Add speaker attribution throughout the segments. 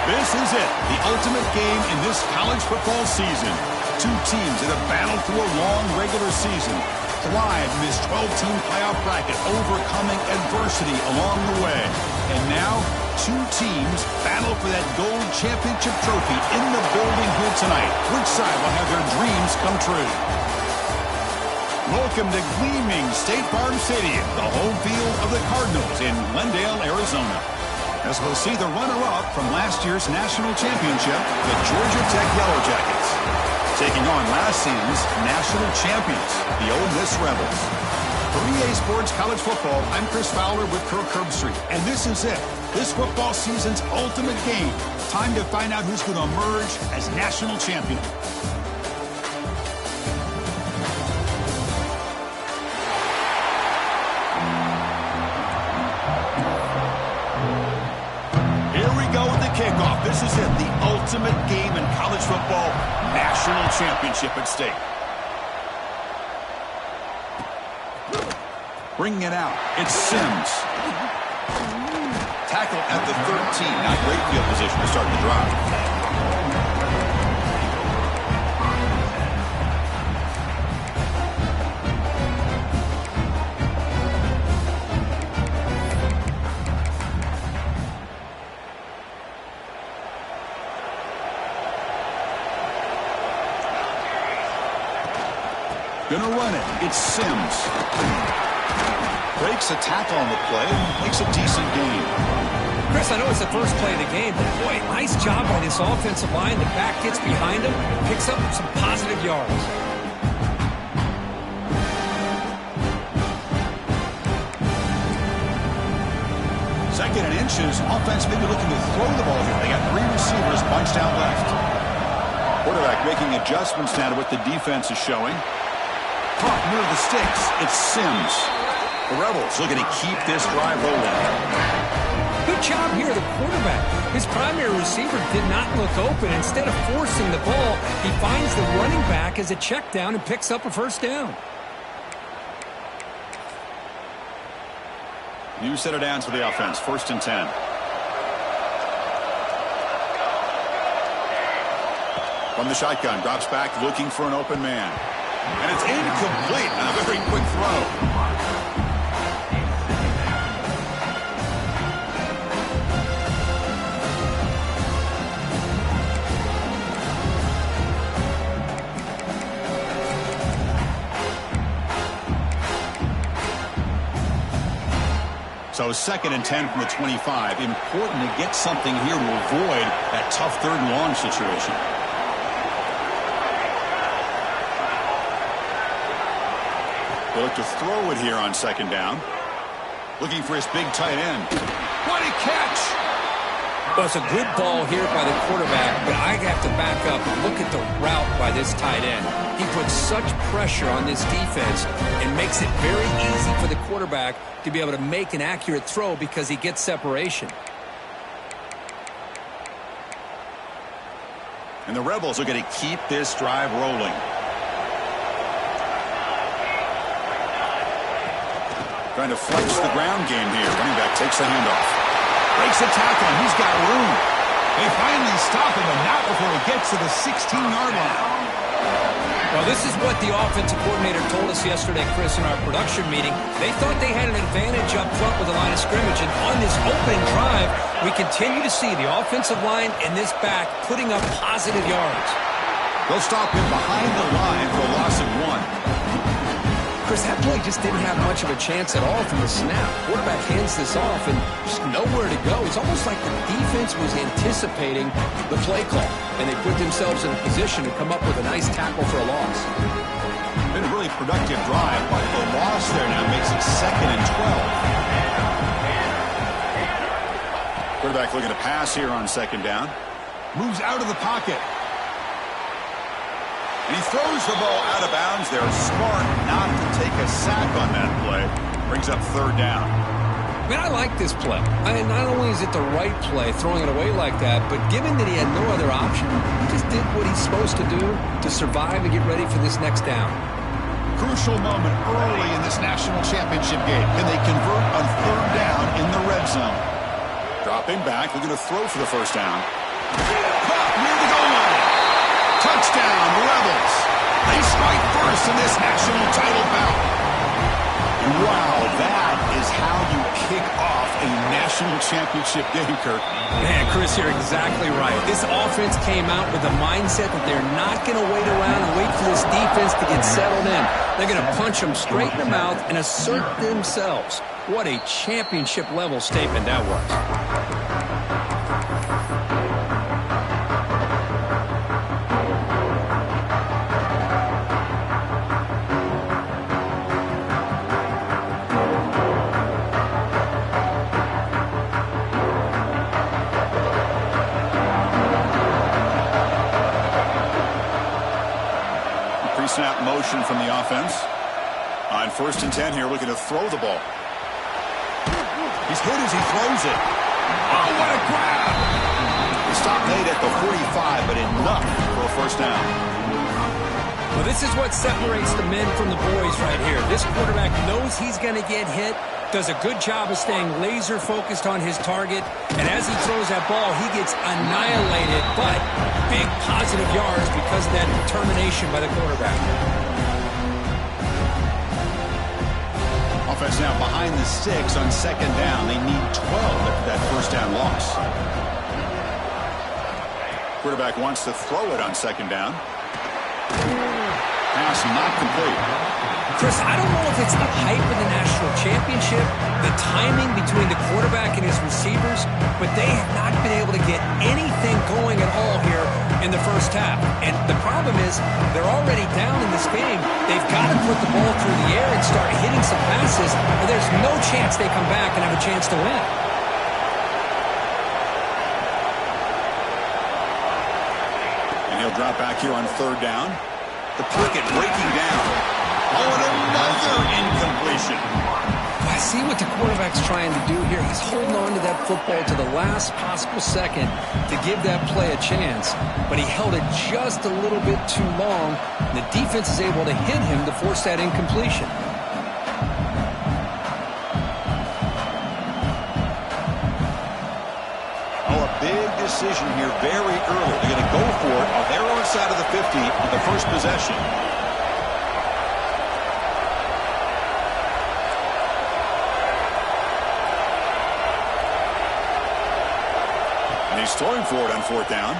Speaker 1: This is it, the ultimate game in this college football season. Two teams that have battled through a long regular season, thrived in this 12-team playoff bracket, overcoming adversity along the way. And now, two teams battle for that gold championship trophy in the building here tonight. Which side will have their dreams come true? Welcome to gleaming State Farm Stadium, the home field of the Cardinals in Glendale, Arizona. As we'll see the runner-up from last year's national championship, the Georgia Tech Yellow Jackets, taking on last season's national champions, the Ole Miss Rebels. For EA Sports College Football, I'm Chris Fowler with Kirk Herbstreit, and this is it, this football season's ultimate game. Time to find out who's going to emerge as national champion. Kickoff. This is it, the ultimate game in college football, national championship at stake. Bringing it out, it's Sims. Tackle at the 13, not great field position to start the drive. Gonna run it. It's Sims. Breaks a tackle on the play. Makes a decent gain.
Speaker 2: Chris, I know it's the first play of the game, but boy, nice job by this offensive line. The back gets behind him, picks up some positive yards.
Speaker 1: Second and inches. Offense maybe looking to throw the ball here. They got three receivers bunched out left. Quarterback making adjustments now to what the defense is showing. Caught near the sticks. It's Sims. The Rebels looking to keep this drive rolling.
Speaker 2: Good job here, the quarterback. His primary receiver did not look open. Instead of forcing the ball, he finds the running back as a check down and picks up a first down.
Speaker 1: New set of downs for the offense. 1st and 10. From the shotgun, drops back looking for an open man. And it's incomplete on a very quick throw. So 2nd and 10 from the 25. Important to get something here to avoid that tough 3rd and long situation. They look to throw it here on 2nd down. Looking for his big tight end. What a catch!
Speaker 2: Well, it's a good ball here by the quarterback, but I have to back up and look at the route by this tight end. He puts such pressure on this defense and makes it very easy for the quarterback to be able to make an accurate throw because he gets separation.
Speaker 1: And the Rebels are going to keep this drive rolling. Trying to flex the ground game here. Running back takes the handoff. Breaks a tackle, and he's got room. They finally stop him, but not before he gets to the 16-yard line.
Speaker 2: Well, this is what the offensive coordinator told us yesterday, Chris, in our production meeting. They thought they had an advantage up front with the line of scrimmage, and on this opening drive, we continue to see the offensive line and this back putting up positive yards.
Speaker 1: They'll stop him behind the line for a loss of 1.
Speaker 2: Chris, that play just didn't have much of a chance at all from the snap. Quarterback hands this off and just nowhere to go. It's almost like the defense was anticipating the play call, and they put themselves in a position to come up with a nice tackle for a loss.
Speaker 1: Been a really productive drive, but the loss there now makes it 2nd and 12. Quarterback looking to pass here on 2nd down. Moves out of the pocket. And he throws the ball out of bounds there. Smart not to take a sack on that play. Brings up 3rd down.
Speaker 2: Man, I like this play. Not only is it the right play, throwing it away like that, but given that he had no other option, he just did what he's supposed to do to survive and get ready for this next down.
Speaker 1: Crucial moment early in this national championship game. Can they convert on 3rd down in the red zone? Dropping back, looking to throw for the 1st down. Caught near the goal line. Touchdown, Rebels. They strike first in this national title bout. Wow, that is how you kick off a national championship game, Kirk.
Speaker 2: Man, Chris, you're exactly right. This offense came out with a mindset that they're not going to wait around and wait for this defense to get settled in. They're going to punch them straight in the mouth and assert themselves. What a championship-level statement that was.
Speaker 1: Pre-snap motion from the offense. On 1st and 10 here, looking to throw the ball. He's hit as he throws it. Oh, what a grab! The stop made at the 45, but enough for a first down.
Speaker 2: Well, this is what separates the men from the boys right here. This quarterback knows he's going to get hit, does a good job of staying laser focused on his target, and as he throws that ball, he gets annihilated, but big positive yards because of that determination by the quarterback.
Speaker 1: Offense now behind the 6 on 2nd down. They need 12 after that first down loss. Quarterback wants to throw it on 2nd down. Pass not complete.
Speaker 2: Chris, I don't know if it's the hype of the national championship, the timing between the quarterback and his receivers, but they have not been able to get anything going at all here in the first half. And the problem is they're already down in this game. They've got to put the ball through the air and start hitting some passes, or there's no chance they come back and have a chance to win.
Speaker 1: And he'll drop back here on 3rd down. The pocket breaking down. Oh, and another incompletion.
Speaker 2: I see what the quarterback's trying to do here. He's holding on to that football to the last possible second to give that play a chance, but he held it just a little bit too long. The defense is able to hit him to force that incompletion.
Speaker 1: Oh, a big decision here very early. They're going to go for it on their own side of the 50 on the first possession. He's throwing for it on 4th down.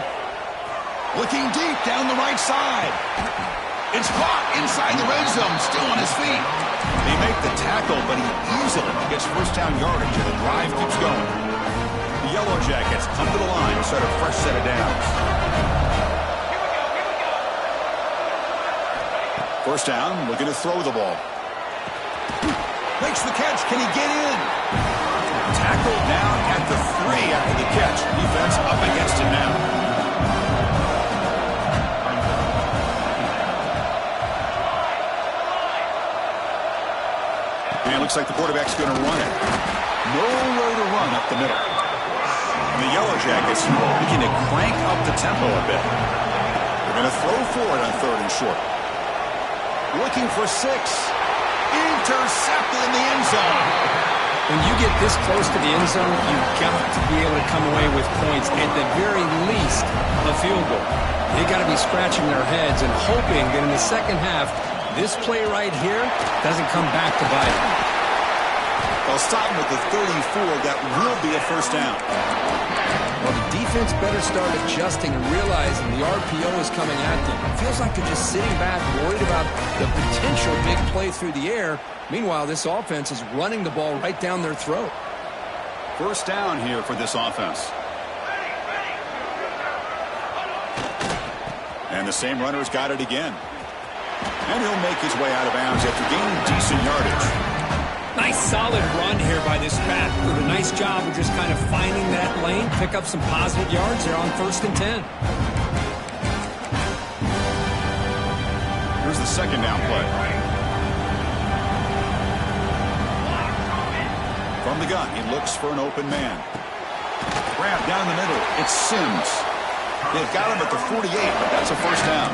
Speaker 1: Looking deep down the right side. It's caught inside the red zone, still on his feet. They make the tackle, but he easily gets first down yardage, and the drive keeps going. The Yellow Jackets come to the line to start a fresh set of downs. First down, looking to throw the ball. Makes the catch. Can he get in? Tackled down at the 3 after the catch. Defense up against it now. And it looks like the quarterback's going to run it. Nowhere to run up the middle. And the Yellow Jackets looking to crank up the tempo a bit. They're going to throw for it on 3rd and short. Looking for 6. Intercepted in the end zone.
Speaker 2: When you get this close to the end zone, you've got to be able to come away with points, at the very least, a field goal. They've got to be scratching their heads and hoping that in the second half, this play right here doesn't come back to bite them.
Speaker 1: They'll stop him at the 34. That will be a first down.
Speaker 2: Well, the defense better start adjusting and realizing the RPO is coming at them. It feels like they're just sitting back, worried about the potential big play through the air. Meanwhile, this offense is running the ball right down their throat.
Speaker 1: First down here for this offense. And the same runner's got it again. And he'll make his way out of bounds after gaining decent yardage.
Speaker 2: Nice solid run here by this back. Did a nice job of just kind of finding that lane, pick up some positive yards there on 1st and 10.
Speaker 1: Here's the second down play. From the gun, he looks for an open man. Grab down the middle. It's Sims. They've got him at the 48, but that's a first down.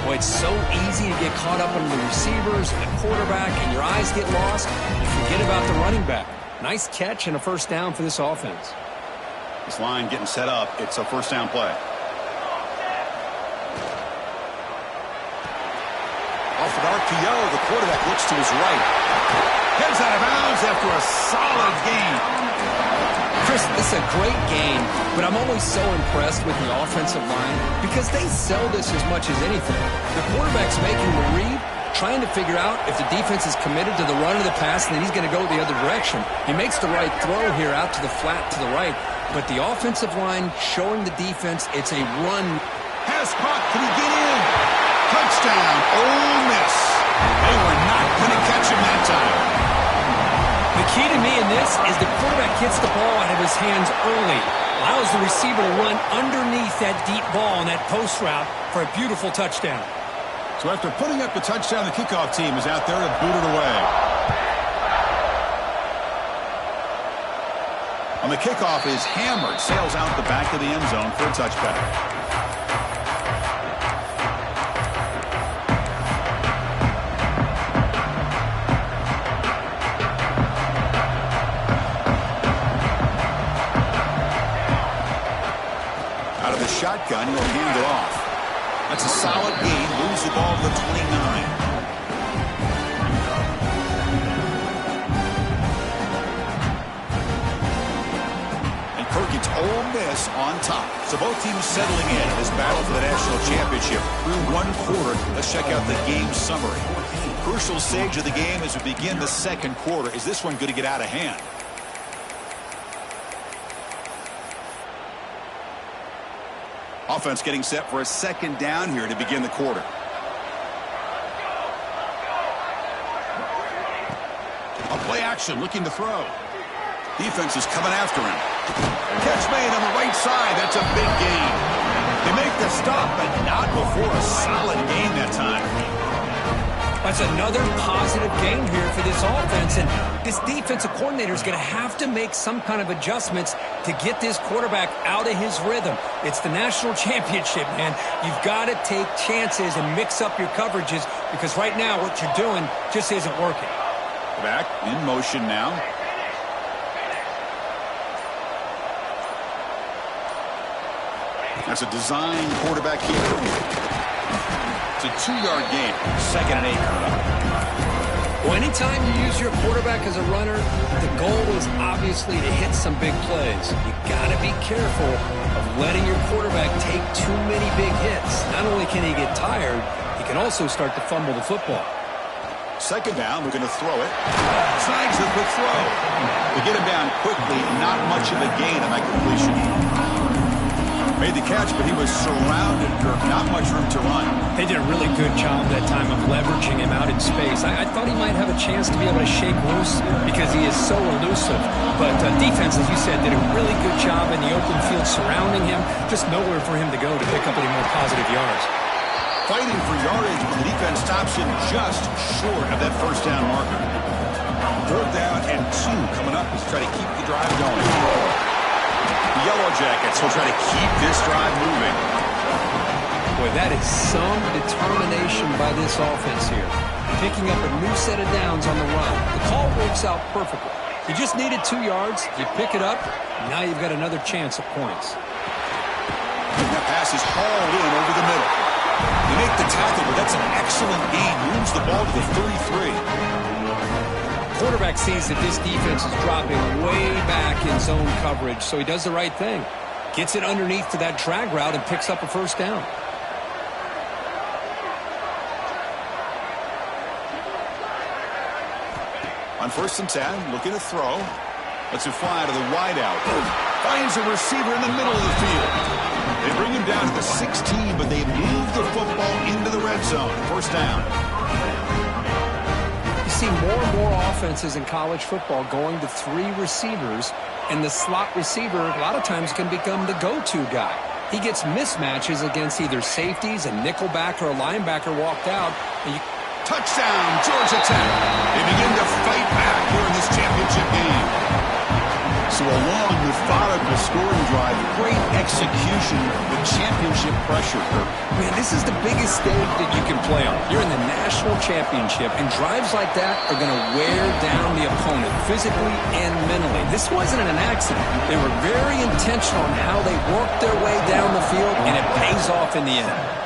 Speaker 2: Boy, it's so easy to get caught up on the receivers and the quarterback, and your eyes get lost. You forget about the running back. Nice catch and a first down for this offense.
Speaker 1: This line getting set up. It's a first down play. Off an RPO, the quarterback looks to his right. Heads out of bounds after a solid gain.
Speaker 2: Chris, this is a great game, but I'm always so impressed with the offensive line because they sell this as much as anything. The quarterback's making the read, trying to figure out if the defense is committed to the run or the pass, and then he's going to go the other direction. He makes the right throw here out to the flat to the right, but the offensive line showing the defense it's a run.
Speaker 1: Pass caught. Can he get in? Touchdown, Ole Miss. They were not going to catch him that time.
Speaker 2: The key to me in this is the quarterback gets the ball out of his hands early, allows the receiver to run underneath that deep ball on that post route for a beautiful touchdown.
Speaker 1: So after putting up the touchdown, the kickoff team is out there to boot it away. On the kickoff is hammered, sails out the back of the end zone for a touchback. Shotgun, he'll hand it off. That's a solid gain. Moves the ball to the 29. And Kirk gets Ole Miss on top. So both teams settling in this battle for the national championship through one quarter. Let's check out the game summary. Crucial stage of the game as we begin the second quarter. Is this one going to get out of hand? Offense getting set for a second down here to begin the quarter. A play action looking to throw. Defense is coming after him. Catch made on the right side. That's a big gain. They make the stop, but not before a solid gain that time.
Speaker 2: That's another positive game here for this offense, and this defensive coordinator is going to have to make some kind of adjustments to get this quarterback out of his rhythm. It's the national championship, man. You've got to take chances and mix up your coverages because right now what you're doing just isn't working.
Speaker 1: Back in motion now. That's a design quarterback here. It's a 2-yard gain. 2nd and 8 coming up.
Speaker 2: Well, anytime you use your quarterback as a runner, the goal is obviously to hit some big plays. You got to be careful of letting your quarterback take too many big hits. Not only can he get tired, he can also start to fumble the football.
Speaker 1: 2nd down, we're going to throw it. Snags the quick throw. We get him down quickly, not much of a gain on that completion. Made the catch, but he was surrounded, Kirk. Not much room to run.
Speaker 2: They did a really good job that time of leveraging him out in space. I thought he might have a chance to be able to shake loose because he is so elusive. But defense, as you said, did a really good job in the open field surrounding him. Just nowhere for him to go to pick up any more positive yards.
Speaker 1: Fighting for yardage, but the defense stops him just short of that first down marker. 4th down and 2 coming up as we try to keep the drive going. The Yellow Jackets will try to keep this drive moving.
Speaker 2: Boy, that is some determination by this offense here. Picking up a new set of downs on the run. The call works out perfectly. You just needed 2 yards. You pick it up. Now you've got another chance at points.
Speaker 1: And that pass is hauled in over the middle. They make the tackle, but that's an excellent gain. Moves the ball to the 33.
Speaker 2: Quarterback sees that this defense is dropping way back in zone coverage, so he does the right thing. Gets it underneath to that drag route and picks up a first down.
Speaker 1: On 1st and 10, looking to throw. Lets it fly to the wideout. Finds a receiver in the middle of the field. They bring him down to the 16, but they move the football into the red zone. First down.
Speaker 2: You see more and more offenses in college football going to 3 receivers, and the slot receiver a lot of times can become the go-to guy. He gets mismatches against either safeties, a nickelback, or a linebacker walked out. And
Speaker 1: touchdown, Georgia Tech. They begin to fight back here in this championship game. So a long, methodical scoring drive, great execution with championship pressure.
Speaker 2: Man, this is the biggest stage that you can play on. You're in the national championship, and drives like that are going to wear down the opponent physically and mentally. This wasn't an accident. They were very intentional on how they worked their way down the field, and it pays off in the end.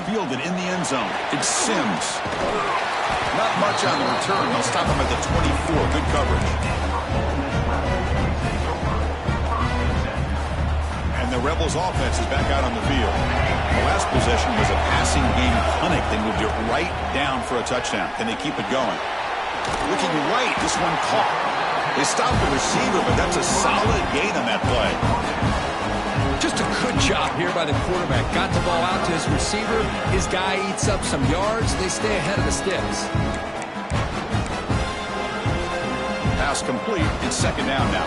Speaker 1: Fielded in the end zone. It's Sims. Not much on the return. They'll stop him at the 24. Good coverage. And the Rebels offense is back out on the field. The last possession was a passing game clinic. They moved it right down for a touchdown. Can they keep it going? Looking right. This one caught. They stopped the receiver, but that's a solid gain on that play.
Speaker 2: Just a good job here by the quarterback. Got the ball out to his receiver. His guy eats up some yards. They stay ahead of the sticks.
Speaker 1: Pass complete. It's second down now.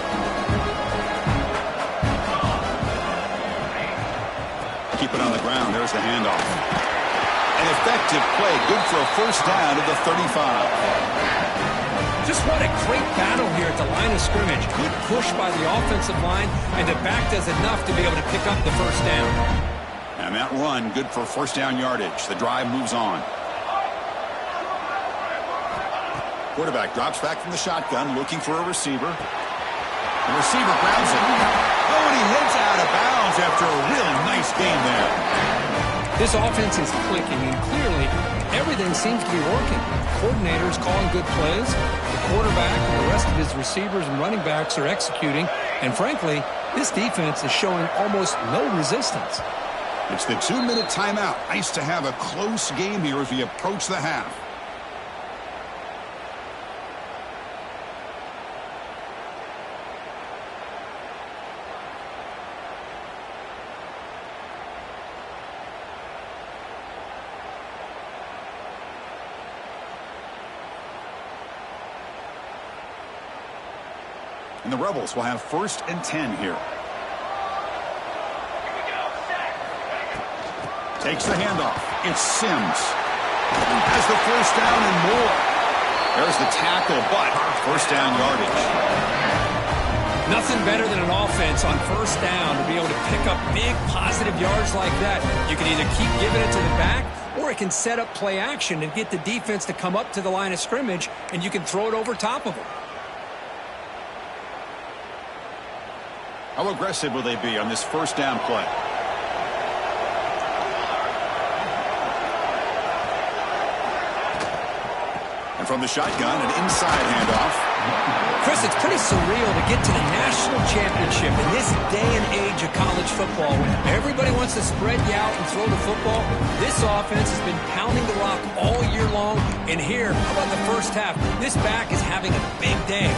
Speaker 1: Keep it on the ground. There's the handoff. An effective play. Good for a first down at the 35.
Speaker 2: Just what a great battle here at the line of scrimmage. Good push by the offensive line, and the back does enough to be able to pick up the first down.
Speaker 1: And that run, good for first down yardage. The drive moves on. Quarterback drops back from the shotgun, looking for a receiver. The receiver grabs it. Oh, and he heads out of bounds after a really nice game there.
Speaker 2: This offense is clicking, and clearly everything seems to be working. Coordinators calling good plays. The quarterback and the rest of his receivers and running backs are executing. And frankly, this defense is showing almost no resistance.
Speaker 1: It's the 2-minute timeout. Nice to have a close game here as we approach the half. And the Rebels will have 1st and 10 here. Takes the handoff. It's Sims. Has the first down and more. There's the tackle, but first down yardage.
Speaker 2: Nothing better than an offense on first down to be able to pick up big positive yards like that. You can either keep giving it to the back, or it can set up play action and get the defense to come up to the line of scrimmage, and you can throw it over top of them.
Speaker 1: How aggressive will they be on this first down play? And from the shotgun, an inside handoff.
Speaker 2: Chris, it's pretty surreal to get to the national championship in this day and age of college football when everybody wants to spread you out and throw the football. This offense has been pounding the rock all year long. And here, how about the first half? This back is having a big day.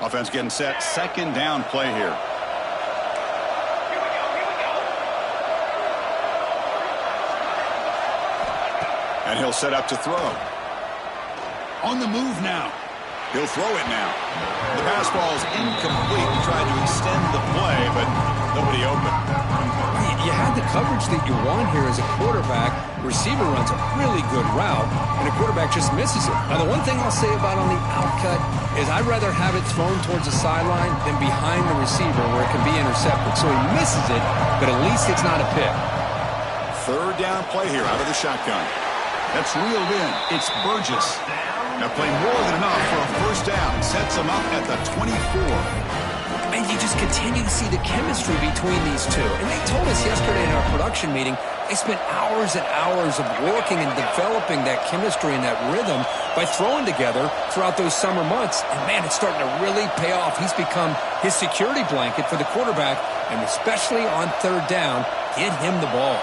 Speaker 1: Offense getting set. Second down play here. And he'll set up to throw. On the move now. He'll throw it now. The pass ball is incomplete. He tried to extend the play, but nobody open.
Speaker 2: You had the coverage that you want here as a quarterback. Receiver runs a really good route, and the quarterback just misses it. Now, the one thing I'll say about on the outcut is I'd rather have it thrown towards the sideline than behind the receiver where it can be intercepted. So he misses it, but at least it's not a pick.
Speaker 1: Third down play here out of the shotgun. That's reeled in. It's Burgess. Now play more than enough for a first down. Sets him up at the 24.
Speaker 2: And you just continue to see the chemistry between these two. And they told us yesterday in our production meeting, they spent hours and hours of working and developing that chemistry and that rhythm by throwing together throughout those summer months. And, man, it's starting to really pay off. He's become his security blanket for the quarterback, and especially on third down, get him the ball.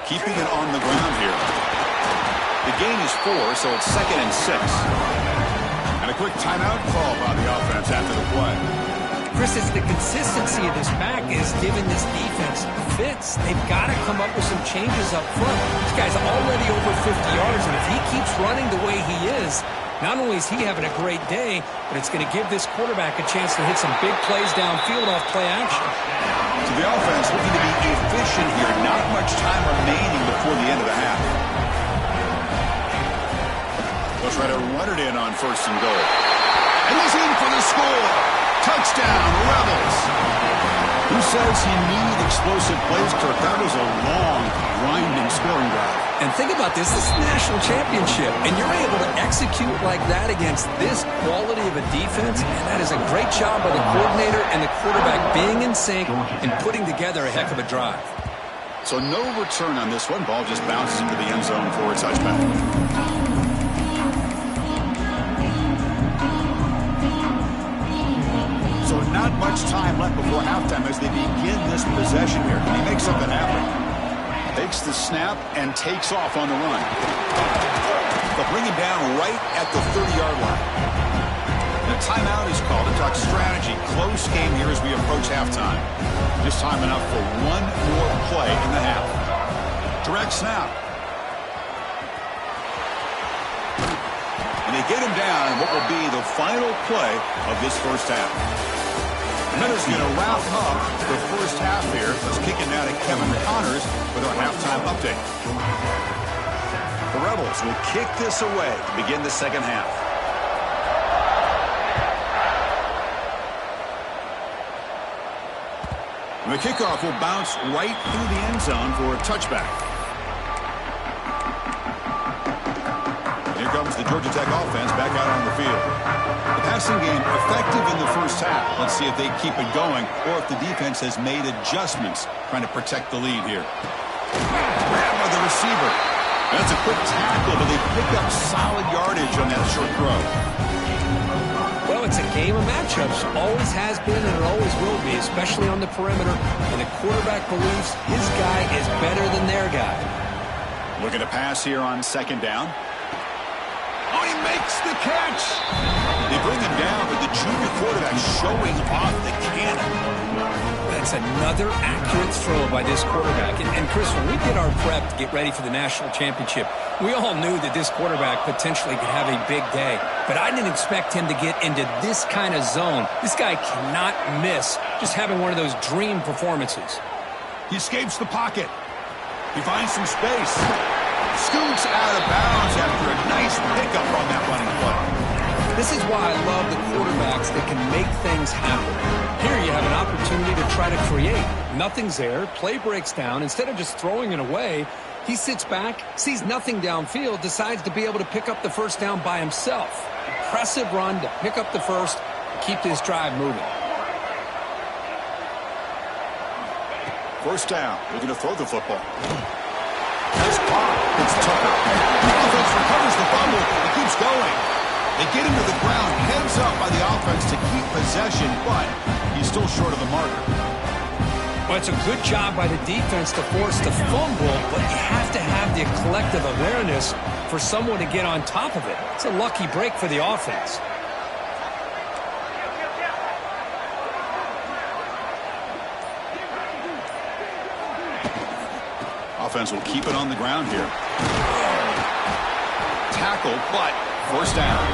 Speaker 1: Keeping it on the ground here. The gain is 4, so it's 2nd and 6. And a quick timeout call by the offense after the play.
Speaker 2: Chris, it's the consistency of this back is giving this defense fits. They've got to come up with some changes up front. This guy's already over 50 yards, and if he keeps running the way he is, not only is he having a great day, but it's going to give this quarterback a chance to hit some big plays downfield off play action.
Speaker 1: So the offense looking to be efficient here. Not much time remaining before the end of the half. They'll try to run it in on 1st and goal. And he's in for the score. Touchdown, Rebels. Who says he needed explosive plays, Kirk? That was a long, winding scoring drive.
Speaker 2: And think about this. This is a national championship, and you're able to execute like that against this quality of a defense, and that is a great job by the coordinator and the quarterback being in sync and putting together a heck of a drive.
Speaker 1: So no return on this one. Ball just bounces into the end zone for a touchback. So not much time left before halftime as they begin this possession here. Can he make something happen? Takes the snap and takes off on the run. They'll bring him down right at the 30-yard line. And a timeout is called to talk strategy. Close game here as we approach halftime. Just time enough for one more play in the half. Direct snap. And they get him down in what will be the final play of this first half. Minutes going to wrap up the first half here. Let's kick it now to Kevin Connors with our halftime update. The Rebels will kick this away to begin the second half. And the kickoff will bounce right through the end zone for a touchback. Here comes the Georgia Tech offense back out on the field. The passing game effective in the first half. Let's see if they keep it going or if the defense has made adjustments trying to protect the lead here. Grab by the receiver. That's a quick tackle, but they pick up solid yardage on that short throw.
Speaker 2: Well, it's a game of matchups. Always has been and it always will be, especially on the perimeter. And the quarterback believes his guy is better than their guy.
Speaker 1: Looking to pass here on 2nd down. Oh, he makes the catch. They bring him down, but the junior quarterback showing off the cannon.
Speaker 2: That's another accurate throw by this quarterback. And Chris, when we did our prep to get ready for the national championship, we all knew that this quarterback potentially could have a big day. But I didn't expect him to get into this kind of zone. This guy cannot miss just having one of those dream performances.
Speaker 1: He escapes the pocket. He finds some space. Scoots out of bounds after a nice pickup on that running play.
Speaker 2: This is why I love the quarterbacks that can make things happen. Here you have an opportunity to try to create. Nothing's there. Play breaks down. Instead of just throwing it away, he sits back, sees nothing downfield, decides to be able to pick up the first down by himself. Impressive run to pick up the first and keep this drive moving.
Speaker 1: First down. Looking to throw the football. Nice pop. It's Tucker. The offense recovers the fumble. It keeps going. They get him to the ground. Heads up by the offense to keep possession, but he's still short of the marker.
Speaker 2: Well, it's a good job by the defense to force the fumble, but you have to have the collective awareness for someone to get on top of it. It's a lucky break for the offense.
Speaker 1: Offense will keep it on the ground here. Tackle, but first down.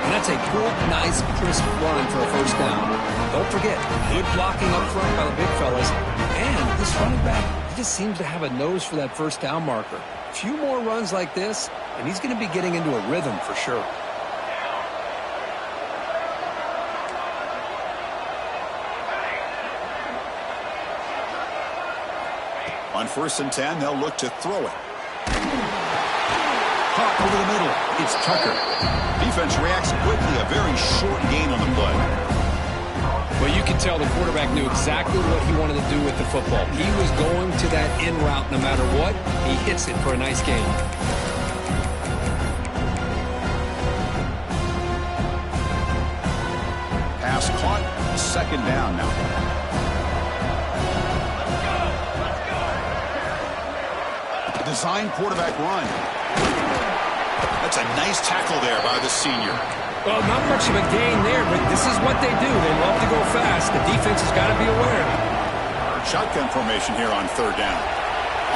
Speaker 2: And that's a good, nice, crisp run for a first down. Don't forget, good blocking up front by the big fellas. And this running back, he just seems to have a nose for that first down marker. A few more runs like this, and he's going to be getting into a rhythm for sure.
Speaker 1: On 1st and 10, they'll look to throw it. Caught over the middle. It's Tucker. Defense reacts quickly. A very short gain on the play.
Speaker 2: Well, you can tell the quarterback knew exactly what he wanted to do with the football. He was going to that in route no matter what. He hits it for a nice gain.
Speaker 1: Pass caught. 2nd down now. Design quarterback run. That's a nice tackle there by the senior.
Speaker 2: Well, not much of a gain there, but this is what they do. They love to go fast. The defense has got to be aware.
Speaker 1: Shotgun formation here on third down.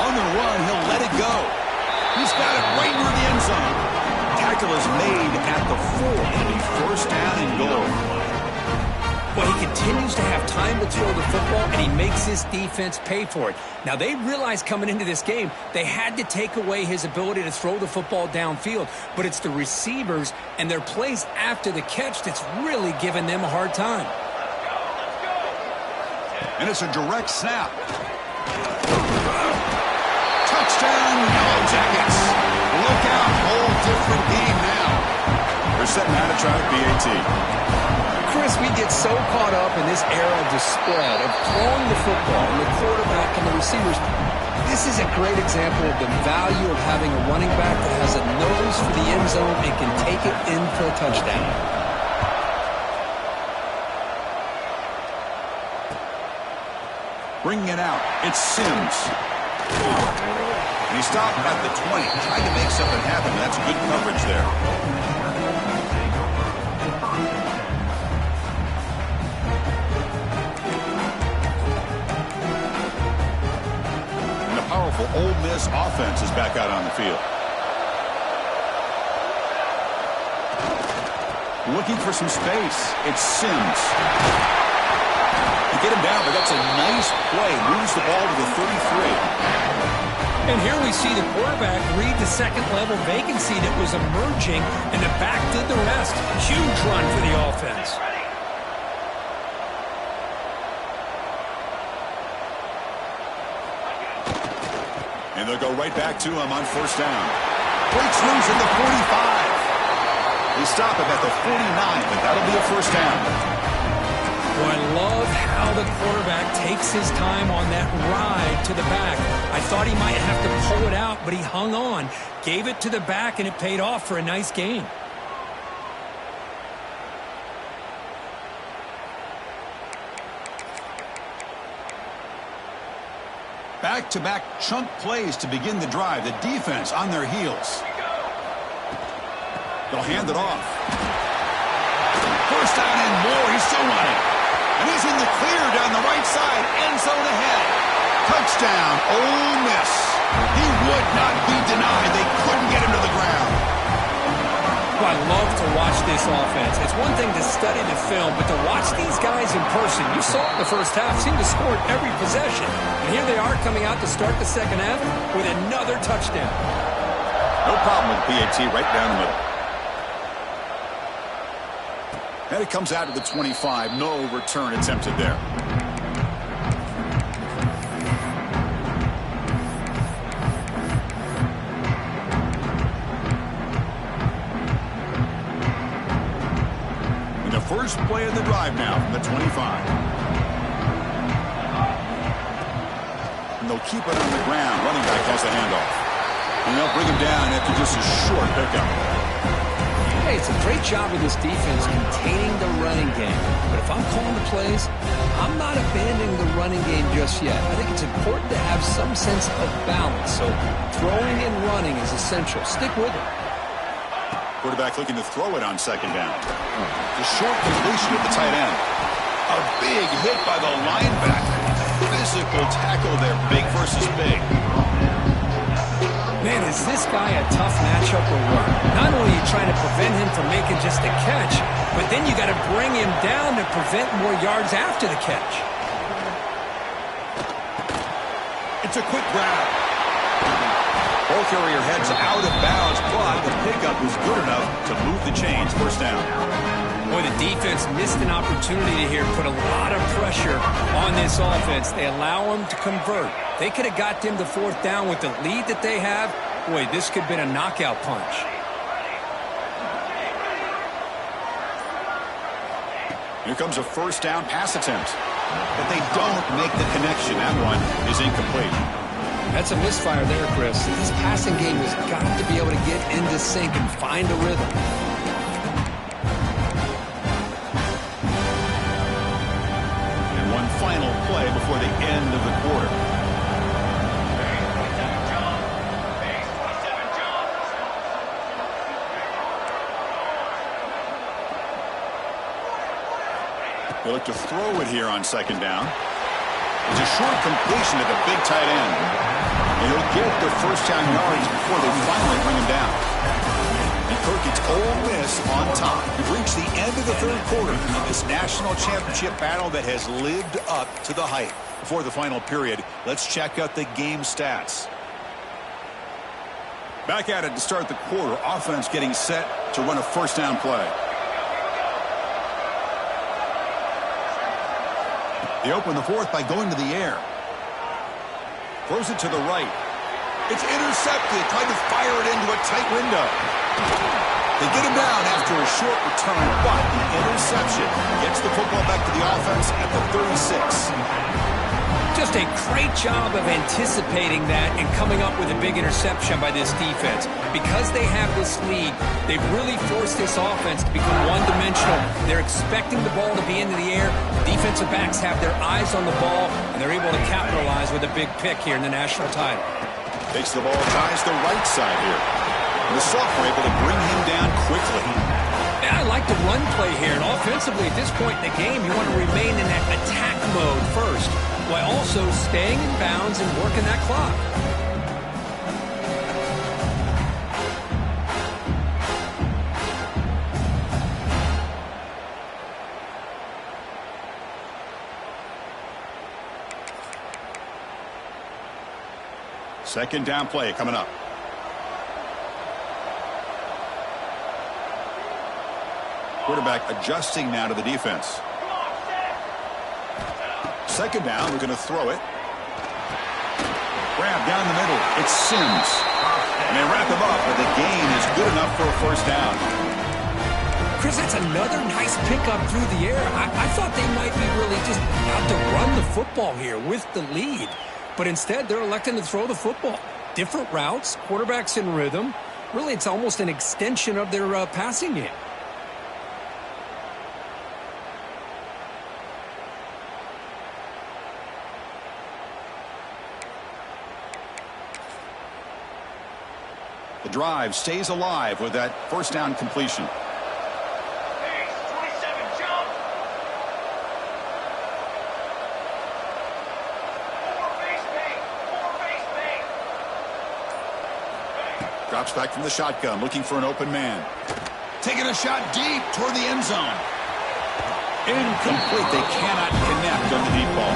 Speaker 1: On the run, he'll let it go. He's got it right near the end zone. Tackle is made at the 4. It'll be first down and goal.
Speaker 2: Well, he continues to have time to throw the football, and he makes his defense pay for it. Now, they realized coming into this game they had to take away his ability to throw the football downfield, but it's the receivers and their plays after the catch that's really giving them a hard time.
Speaker 1: And it's a direct snap. Touchdown, Yellow Jackets. Look out, whole different game now. They're setting out to try to BAT.
Speaker 2: Chris, we get so caught up in this era of the spread, of throwing the football and the quarterback and the receivers. This is a great example of the value of having a running back that has a nose for the end zone and can take it in for a touchdown.
Speaker 1: Bringing it out, it's Sims. And he stopped at the 20, trying to make something happen. That's good coverage there. Powerful Ole Miss offense is back out on the field. Looking for some space. It's Sims. You get him down, but that's a nice play. Moves the ball to the 33.
Speaker 2: And here we see the quarterback read the second-level vacancy that was emerging, and the back did the rest. Huge run for the offense.
Speaker 1: And they'll go right back to him on first down. Breaks loose at the 45. They stop him at the 49, but that'll be a first down.
Speaker 2: Well, I love how the quarterback takes his time on that ride to the back. I thought he might have to pull it out, but he hung on, gave it to the back, and it paid off for a nice gain.
Speaker 1: Back-to-back chunk plays to begin the drive. The defense on their heels. They'll hand it off. First down and more. He's still running. And he's in the clear down the right side. End zone ahead. Touchdown, Ole Miss. He would not be denied. They couldn't get him to the ground.
Speaker 2: Well, I love to watch this offense. It's one thing to study the film, but to watch these guys in person, you saw it in the first half, seemed to score every possession. And here they are coming out to start the second half with another touchdown.
Speaker 1: No problem with PAT right down the middle. And it comes out to the 25. No return attempted there. First play of the drive now from the 25. And they'll keep it on the ground. Running back has the handoff. And they'll bring him down after just a short pickup.
Speaker 2: Hey, it's a great job of this defense containing the running game. But if I'm calling the plays, I'm not abandoning the running game just yet. I think it's important to have some sense of balance. So throwing and running is essential. Stick with it.
Speaker 1: Quarterback looking to throw it on second down. The short completion at the tight end. A big hit by the linebacker. Physical tackle there, big versus big.
Speaker 2: Man, is this guy a tough matchup or what? Not only are you trying to prevent him from making just a catch, but then you got to bring him down to prevent more yards after the catch.
Speaker 1: It's a quick grab. Ball carrier heads out of bounds, but the pickup was good enough to move the chains. First down.
Speaker 2: Boy, the defense missed an opportunity here, put a lot of pressure on this offense. They allow them to convert. They could have got them to fourth down with the lead that they have. Boy, this could have been a knockout punch.
Speaker 1: Here comes a first down pass attempt. But they don't make the connection. That one is incomplete.
Speaker 2: That's a misfire there, Chris. This passing game has got to be able to get into sync and find a rhythm.
Speaker 1: And one final play before the end of the quarter. They look to throw it here on second down. It's a short completion to the big tight end. And he'll get the first down yards before they finally bring him down. And Kirk, it's Ole Miss on top. We've reached the end of the third quarter in this national championship battle that has lived up to the hype. Before the final period, let's check out the game stats. Back at it to start the quarter. Offense getting set to run a first down play. They open the fourth by going to the air. Throws it to the right. It's intercepted. Trying to fire it into a tight window. They get him down after a short return, but an interception gets the football back to the offense at the 36.
Speaker 2: Just a great job of anticipating that and coming up with a big interception by this defense. Because they have this lead, they've really forced this offense to become one-dimensional. They're expecting the ball to be into the air. Defensive backs have their eyes on the ball, and they're able to capitalize with a big pick here in the national title.
Speaker 1: Takes the ball, ties the right side here. And the sophomore able to bring him down quickly.
Speaker 2: Yeah, I like the run play here. And offensively, at this point in the game, you want to remain in that attack mode first, while also staying in bounds and working that clock.
Speaker 1: Second down play coming up. Quarterback adjusting now to the defense. Second down, we're going to throw it. Grab down the middle. It's Sims. And they wrap him up, but the gain is good enough for a first down.
Speaker 2: Chris, that's another nice pickup through the air. I thought they might be really just out to run the football here with the lead. But instead, they're electing to throw the football. Different routes, quarterbacks in rhythm. Really, it's almost an extension of their passing game.
Speaker 1: The drive stays alive with that first down completion. Drops back from the shotgun, looking for an open man. Taking a shot deep toward the end zone. Incomplete. They cannot connect on the deep ball.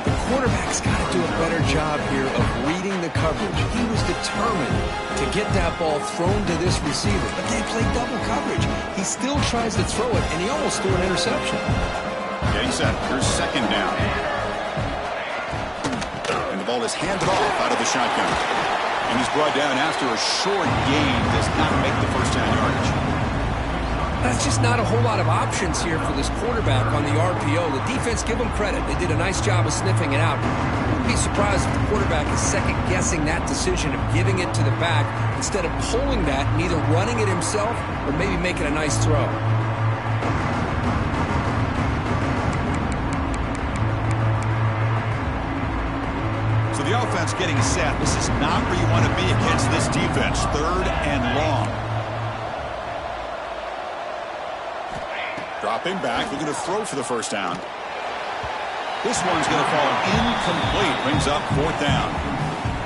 Speaker 2: The quarterback's got to do a better job here of reading the coverage. He was determined to get that ball thrown to this receiver, but they played double coverage. He still tries to throw it, and he almost threw an interception.
Speaker 1: Getting set. Here's second down. And the ball is handed off out of the shotgun. And he's brought down after a short gain. Does not make the first down yardage.
Speaker 2: That's just not a whole lot of options here for this quarterback on the RPO. The defense, give them credit. They did a nice job of sniffing it out. I wouldn't be surprised if the quarterback is second-guessing that decision of giving it to the back instead of pulling that and either running it himself or maybe making a nice throw.
Speaker 1: So the offense getting set. This is not where you want to be against this defense. Third and long. Dropping back, looking to throw for the first down. This one's going to fall incomplete. Brings up fourth down.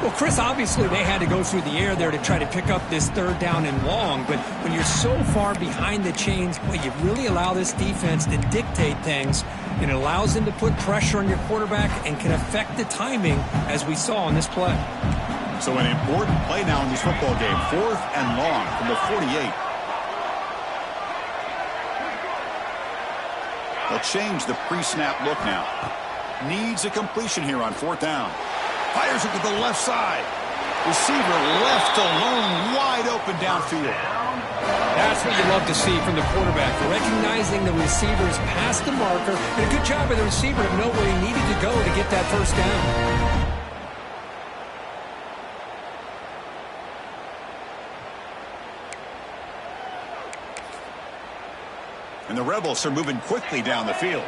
Speaker 2: Well, Chris, obviously they had to go through the air there to try to pick up this third down and long, but when you're so far behind the chains, boy, you really allow this defense to dictate things. It allows them to put pressure on your quarterback and can affect the timing, as we saw in this play.
Speaker 1: So an important play now in this football game. Fourth and long from the 48. They'll change the pre-snap look now. Needs a completion here on fourth down. Fires it to the left side. Receiver left alone, wide open downfield.
Speaker 2: That's what you love to see from the quarterback. Recognizing the receiver's past the marker. And a good job by the receiver to know where he needed to go to get that first down.
Speaker 1: And the Rebels are moving quickly down the field.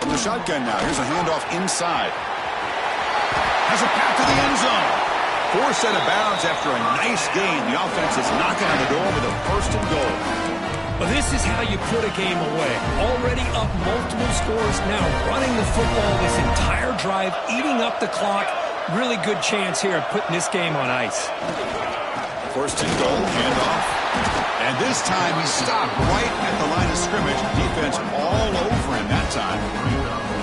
Speaker 1: from the shotgun now. Here's a handoff inside. Has a path to the end zone. Forced out of bounds after a nice gain. The offense is knocking on the door with a first and goal.
Speaker 2: Well, this is how you put a game away. Already up multiple scores, now running the football this entire drive, eating up the clock. Really good chance here of putting this game on ice.
Speaker 1: First and goal, handoff. And this time he stopped right at the line of scrimmage. Defense all over him that time.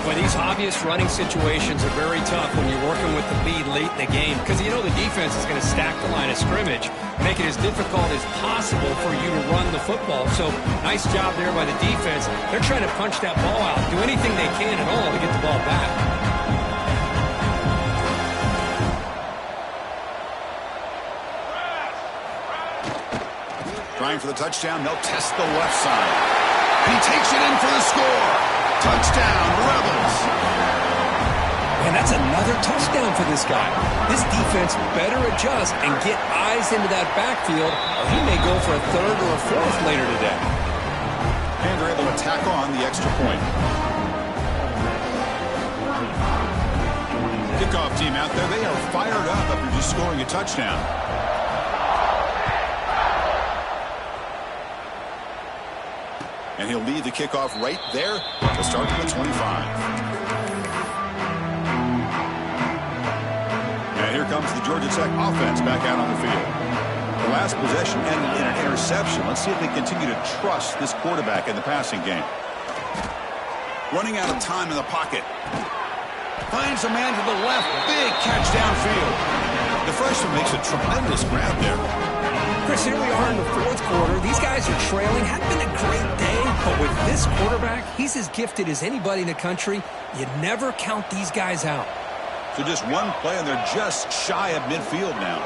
Speaker 2: Well, these obvious running situations are very tough when you're working with the lead late in the game because you know the defense is going to stack the line of scrimmage, make it as difficult as possible for you to run the football. So nice job there by the defense. They're trying to punch that ball out, do anything they can at all to get the ball back.
Speaker 1: Trying for the touchdown, they'll test the left side. And he takes it in for the score. Touchdown, Rebels.
Speaker 2: And that's another touchdown for this guy. This defense better adjust and get eyes into that backfield, or he may go for a third or a fourth later today.
Speaker 1: And they're able to tack on the extra point. Kickoff team out there, they are fired up after just scoring a touchdown. And he'll lead the kickoff right there to start from the 25. And here comes the Georgia Tech offense back out on the field. The last possession ended in an interception. Let's see if they continue to trust this quarterback in the passing game. Running out of time in the pocket. Finds a man to the left. Big catch downfield. The freshman makes a tremendous grab there.
Speaker 2: Chris, here we are in the fourth quarter. These guys are trailing. Hadn't been a great day, but with this quarterback, he's as gifted as anybody in the country. You never count these guys out.
Speaker 1: So just one play, and they're just shy of midfield now.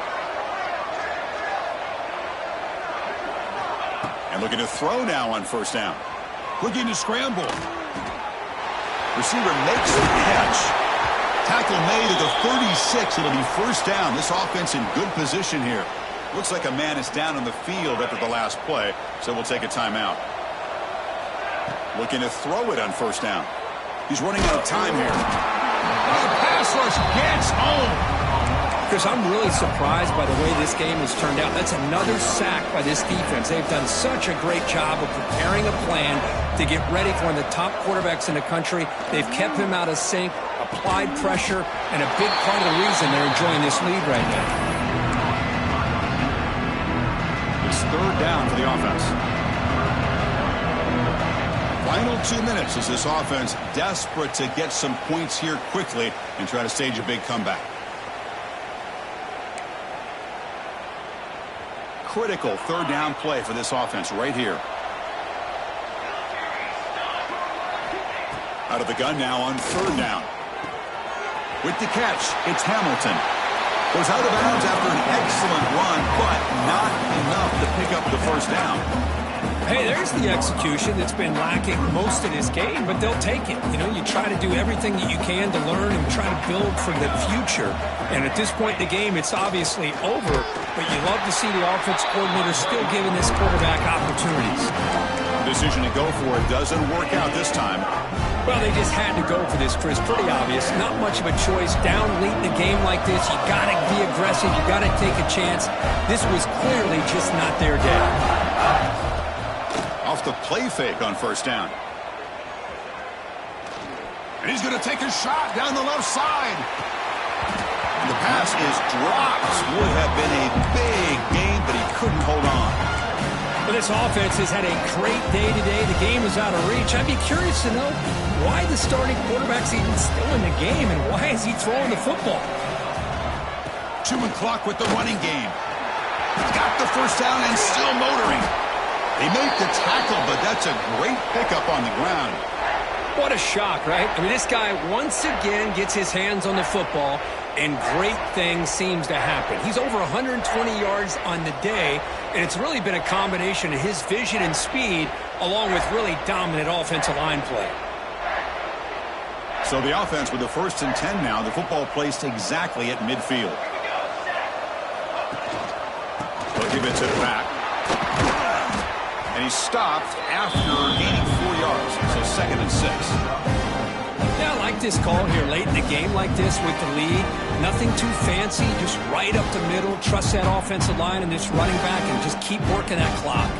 Speaker 1: And looking to throw now on first down. Looking to scramble. Receiver makes the catch. Tackle made at the 36. It'll be first down. This offense in good position here. Looks like a man is down on the field after the last play, so we'll take a timeout. Looking to throw it on first down. He's running out of time here. The pass rush gets home.
Speaker 2: Chris, I'm really surprised by the way this game has turned out. That's another sack by this defense. They've done such a great job of preparing a plan to get ready for one of the top quarterbacks in the country. They've kept him out of sync, applied pressure, and a big part of the reason they're enjoying this lead right now.
Speaker 1: Third down for the offense. Final 2 minutes as this offense desperate to get some points here quickly and try to stage a big comeback. Critical third down play for this offense right here. Out of the gun now on third down. With the catch, it's Hamilton. Goes out of bounds after an excellent run, but not enough to pick up the first down.
Speaker 2: Hey, there's the execution that's been lacking most of this game, but they'll take it. You know, you try to do everything that you can to learn and try to build for the future. And at this point in the game, it's obviously over, but you love to see the offense coordinator still giving this quarterback opportunities.
Speaker 1: Decision to go for it doesn't work out this time.
Speaker 2: Well, they just had to go for this, Chris. Pretty obvious. Not much of a choice. Down late in the game like this, you got to be aggressive. You got to take a chance. This was clearly just not their day.
Speaker 1: Off the play fake on first down. And he's going to take a shot down the left side. And the pass is dropped. Would have been a big gain, but he couldn't hold on.
Speaker 2: Well, this offense has had a great day today. The game is out of reach. I'd be curious to know why the starting quarterback's even still in the game and why is he throwing the football?
Speaker 1: Chewing clock with the running game. He's got the first down and still motoring. They make the tackle, but that's a great pickup on the ground.
Speaker 2: What a shock, right? I mean, this guy once again gets his hands on the football, and great things seems to happen. He's over 120 yards on the day, and it's really been a combination of his vision and speed along with really dominant offensive line play.
Speaker 1: So the offense with the 1st and 10 now, the football placed exactly at midfield. They'll give it to the back. And he stopped after gaining 4 yards, so 2nd and 6.
Speaker 2: Yeah, I like this call here late in the game like this with the lead. Nothing too fancy, just right up the middle. Trust that offensive line and this running back and just keep working that clock.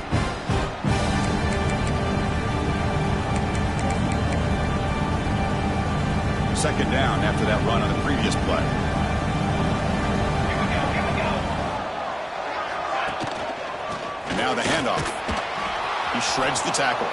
Speaker 1: Second down after that run on the previous play. And now the handoff. He shreds the tackle.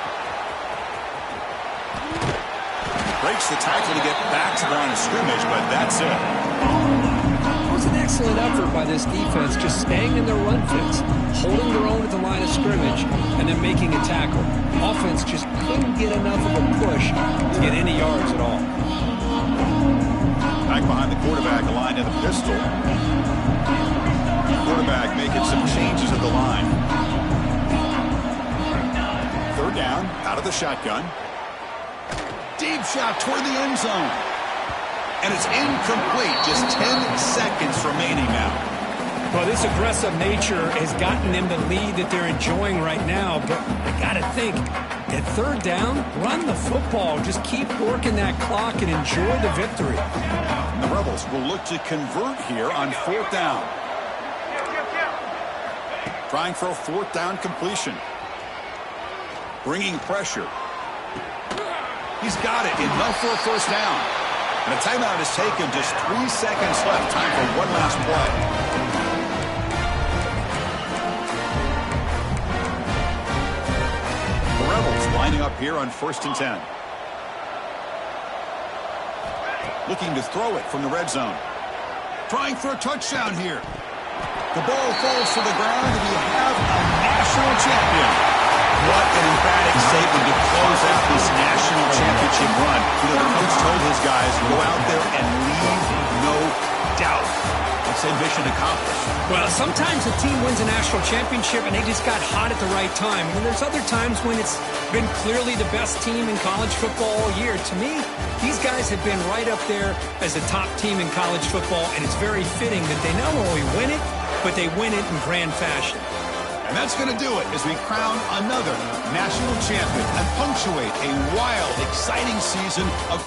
Speaker 1: Breaks the tackle to get back to the line of scrimmage, but that's it.
Speaker 2: It was an excellent effort by this defense, just staying in their run fits, holding their own at the line of scrimmage, and then making a tackle. Offense just couldn't get enough of a push to get any yards at all.
Speaker 1: Back behind the quarterback, aligned in the pistol. Quarterback making some changes at the line. Third down, out of the shotgun. Deep shot toward the end zone. And it's incomplete. Just 10 seconds remaining now.
Speaker 2: Well, this aggressive nature has gotten them the lead that they're enjoying right now. But I got to think, at third down, run the football. Just keep working that clock and enjoy the victory.
Speaker 1: And the Rebels will look to convert here on fourth down. Trying for a fourth down completion. Bringing pressure. He's got it. Enough for a first down. And a timeout is taken. Just 3 seconds left. Time for one last play. The Rebels lining up here on 1st and 10. Looking to throw it from the red zone. Trying for a touchdown here. The ball falls to the ground, and you have a national champion. What an emphatic statement to close out this national championship run. You know, the coach told his guys, go out there and leave no doubt. Let's say mission accomplished.
Speaker 2: Well, sometimes a team wins a national championship and they just got hot at the right time. And there's other times when it's been clearly the best team in college football all year. To me, these guys have been right up there as a top team in college football, and it's very fitting that they not only win it, but they win it in grand fashion.
Speaker 1: And that's going to do it as we crown another national champion and punctuate a wild, exciting season of